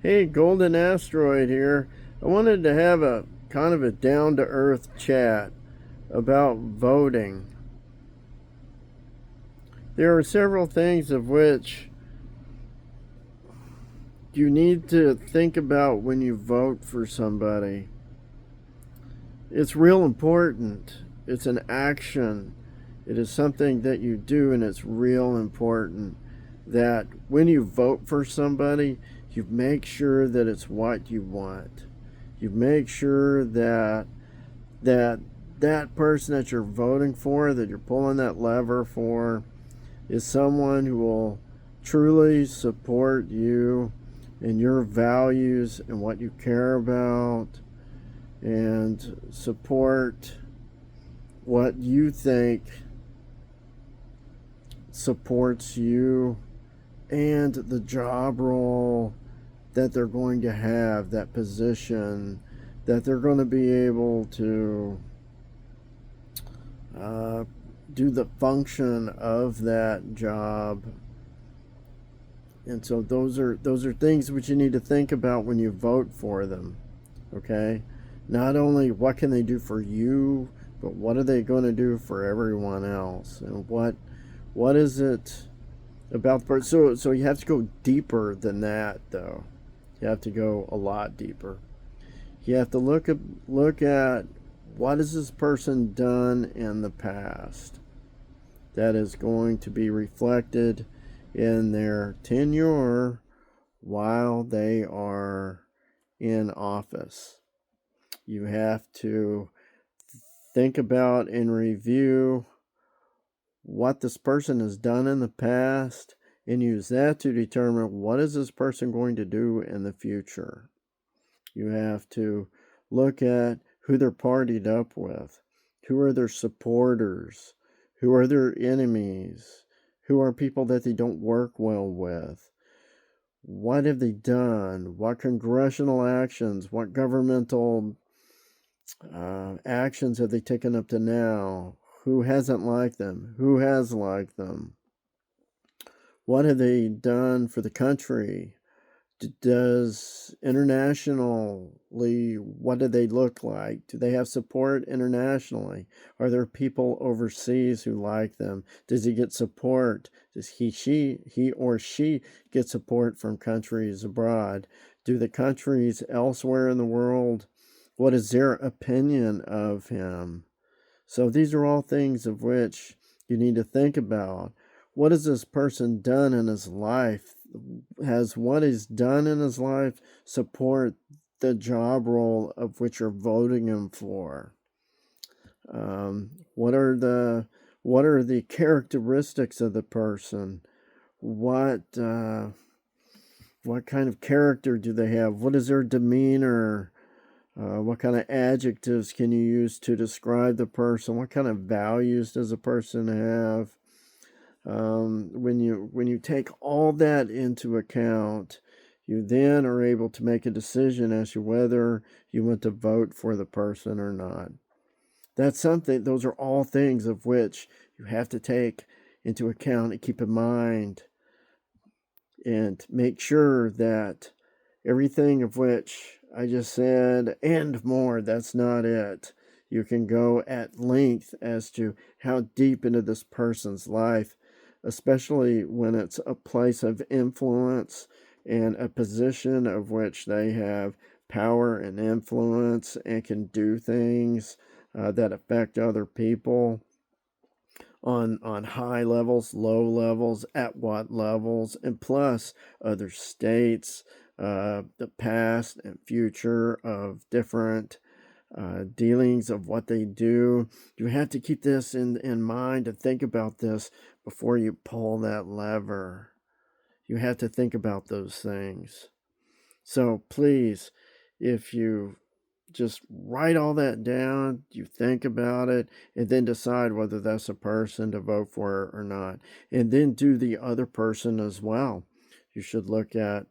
Hey, Golden Asteroid here. I wanted to have a kind of a down to earth chat about voting. There are several things of which you need to think about when you vote for somebody. It's real important. It's an action. It is something that you do, and it's real important that when you vote for somebody, you make sure that it's what you want. You make sure that that person that you're voting for, that you're pulling that lever for, is someone who will truly support you and your values and what you care about and support what you think supports you and the job role that they're going to have, that position that they're going to be able to uh, do the function of that job. And so those are things which you need to think about when you vote for them. Okay, not only what can they do for you, but what are they going to do for everyone else, and what is it about the person. So you have to go deeper than that, though. You have to go a lot deeper. You have to look at what has this person done in the past that is going to be reflected in their tenure while they are in office. You have to think about and review what this person has done in the past and use that to determine what is this person going to do in the future. You have to look at who they're partied up with, who are their supporters, who are their enemies, who are people that they don't work well with. What have they done? What congressional actions, what governmental actions have they taken up to now? Who hasn't liked them? Who has liked them? What have they done for the country? Does internationally, what do they look like? Do they have support internationally? Are there people overseas who like them? Does he get support? Does he or she get support from countries abroad? Do the countries elsewhere in the world, what is their opinion of him? So these are all things of which you need to think about. What has this person done in his life? Has what he's done in his life support the job role of which you're voting him for? Um, what are the what are the characteristics of the person? What kind of character do they have? What is their demeanor? What kind of adjectives can you use to describe the person? What kind of values does a person have? When you take all that into account, you then are able to make a decision as to whether you want to vote for the person or not. That's something. Those are all things of which you have to take into account and keep in mind, and make sure that everything of which I just said and more, that's not it. You can go at length as to how deep into this person's life, especially when it's a place of influence and a position of which they have power and influence and can do things that affect other people on high levels, low levels, at what levels, and plus other states, the past and future of different dealings of what they do. You have to keep this in mind and think about this before you pull that lever. You have to think about those things. So please, if you just write all that down, you think about it, and then decide whether that's a person to vote for or not. And then do the other person as well. You should look at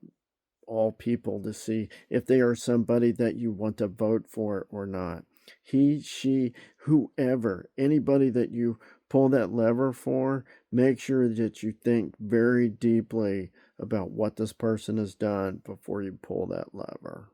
all people to see if they are somebody that you want to vote for or not. He, she, whoever, anybody that you pull that lever for, make sure that you think very deeply about what this person has done before you pull that lever.